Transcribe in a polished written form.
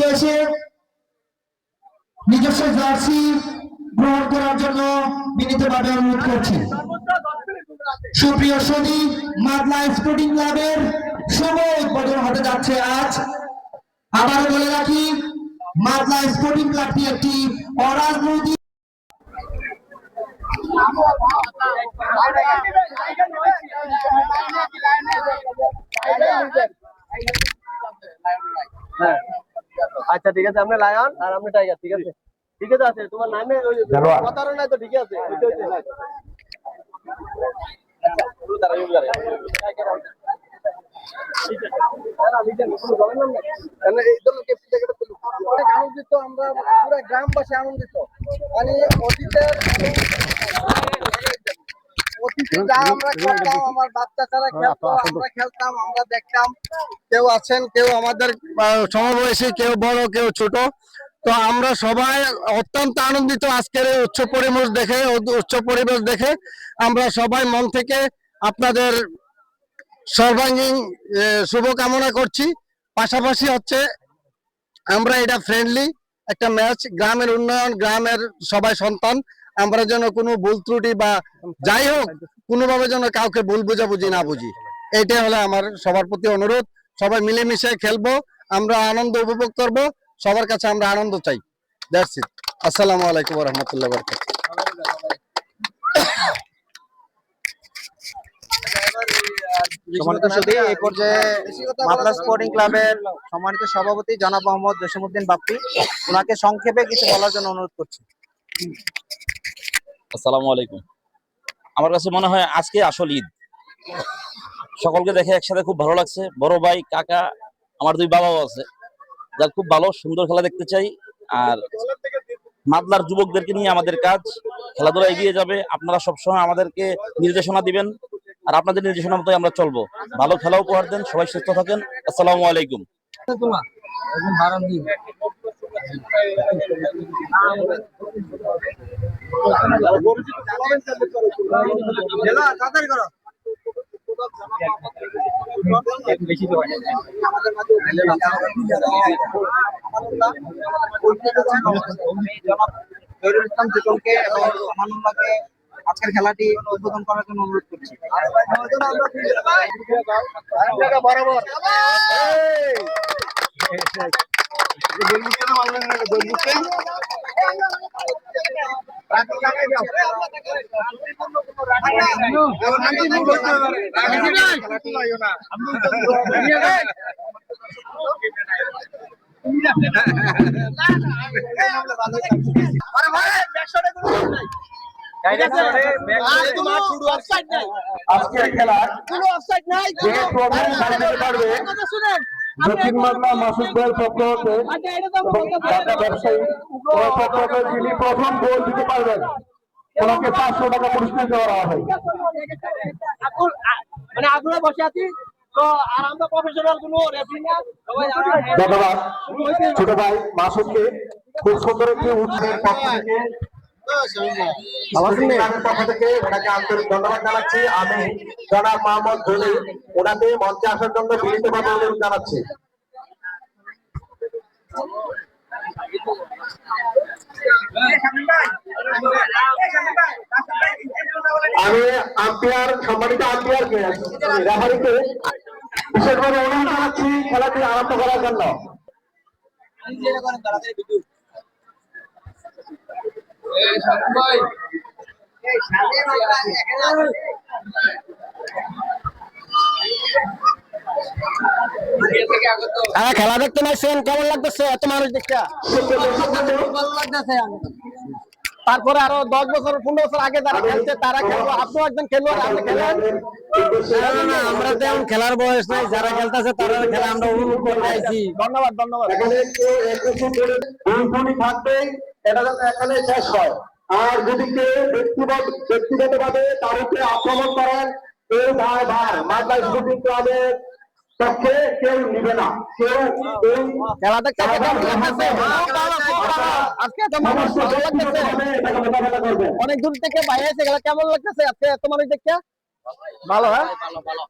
মঞ্চে এসে নিজস্ব জার্সি গ্রহণ করার জন্য বিনীতভাবে অনুরোধ করছি। সুপ্রিয় সদী, মাদলা স্পোর্টিং ক্লাবের শুভ উদ্বোধন হতে যাচ্ছে আজ। আবার বলে রাখি, মাদলা স্পোর্টিং ক্লাবটি একটি অরাজনৈতিক আচ্ছা ঠিক আছে, আমরা লায়ন আর আমরা টাইগার। ঠিক আছে ঠিক আছে, তোমার নামে প্রতারণা তো ঠিক আছে। আনন্দিত আমরা পুরো গ্রামবাসী আনন্দিত। মানে অতীতের যা আমরা করতাম, আমার বাচ্চা ছাড়া খেলতো, আমরা খেলতাম, আমরা দেখতাম। কেউ আছেন, কেউ আমাদের সমবয়সী, কেউ বড়, কেউ ছোট। তো আমরা সবাই অত্যন্ত আনন্দিত আজকের এই উচ্চ পরিবেশ দেখে আমরা সবাই মন থেকে আপনাদের সর্বাঙ্গীন শুভকামনা করছি। পাশাপাশি হচ্ছে আমরা এটা ফ্রেন্ডলি একটা ম্যাচ, গ্রামের উন্নয়ন, গ্রামের সবাই সন্তান, আমরা যেন কোনো ভুল ত্রুটি বা যাই হোক কোনোভাবে যেন কাউকে ভুল বুঝাবুঝি না বুঝি, এইটাই হলো আমার সবার প্রতি অনুরোধ। সবাই মিলেমিশে খেলবো, আমরা আনন্দ উপভোগ করব, সবার কাছে আমরা আনন্দ চাই। That's it. আসসালামু আলাইকুম ওয়া রাহমাতুল্লাহি ওয়া বারাকাতুহু। এই পর্যায়ে মাদলা স্পোর্টিং ক্লাবের সম্মানিত সভাপতি জনাব মোহাম্মদ জসিমউদ্দিন বাপ্পি, ওনাকে সংক্ষেপে কিছু বলার জন্য অনুরোধ করছি। আসসালামু আলাইকুম। আমার কাছে মনে হয় আজকে আসল ঈদ। সকলকে দেখে একসাথে খুব ভালো লাগছে। বড় ভাই, কাকা, আমার দুই বাবাও আছে, যার খুব ভালো সুন্দর খেলা দেখতে চাই। আর মাদলার যুবকদেরকে নিয়ে আমাদের কাজ, খেলাধুলা এগিয়ে যাবে। আপনারা সবসময় আমাদেরকে নির্দেশনা দিবেন, আর আপনাদের নির্দেশনা মতোই আমরা চলবো। ভালো খেলা উপহার দেন, সবাই সুস্থ থাকেন। আসসালামু আলাইকুম। আজকের খেলাটি উদ্বোধন করার জন্য অনুরোধ করছি। আজকের খেলার দক্ষিণ বাংলা মাসুদ ভাইয়ের পক্ষ হতে ঢাকা ব্যবসায়ী পক্ষ হতে যিনি প্রথম গোল দিতে পারবেন ওনাকে 500 টাকা পুরস্কার দেওয়া হয়। মানে আগ্রহ বসে আছি তো, আর আমরা প্রফেশনাল কোনো রেফারি না। ধন্যবাদ ছোট ভাই মাসুদকে, খুব সুন্দর একটি উৎসবের পক্ষ থেকে ওনাকে আন্তরিক ধন্যবাদ জানাচ্ছি। আমি জনাব মোহাম্মদ জলি ওনাকে মঞ্চে আসার জন্য বিনীতভাবে অনুরোধ জানাচ্ছি। আমি সম্মানিত আম্পায়ারকে, রেফারিকে বিশেষভাবে অনুরোধ জানাচ্ছি খেলাটি আরম্ভ করার জন্য। খেলা দেখতে পাচ্ছেন, কেমন লাগতেছে এত মানুষ দেখতে? তারপরে আরো 10 বছর 15 বছর আগে যারা খেলছে তারা খেলবো, আপনিও একজন খেলোয়াড়, আপনি খেলেন। আমরা তো এখন খেলার বয়স নাই, যারা খেলতেছে তারা খেলা আমরা অনুভব করে আইছি। ধন্যবাদ ধন্যবাদ। এটা যাতে এখানে শেষ হয়। আর যদি কেউ ব্যক্তিগতভাবে তার উপরে আক্রমণ করেন, এই ভাই মাদলা স্পোর্টিং ক্লাবের পক্ষে কেউ নিবে না। কেউ এই খেলা দেখতে অনেক দূর থেকে বাইরে এসে খেলা কেমন লাগতেছে আজকে এত মানুষ দেখতে? ভালো, হ্যাঁ ভালো।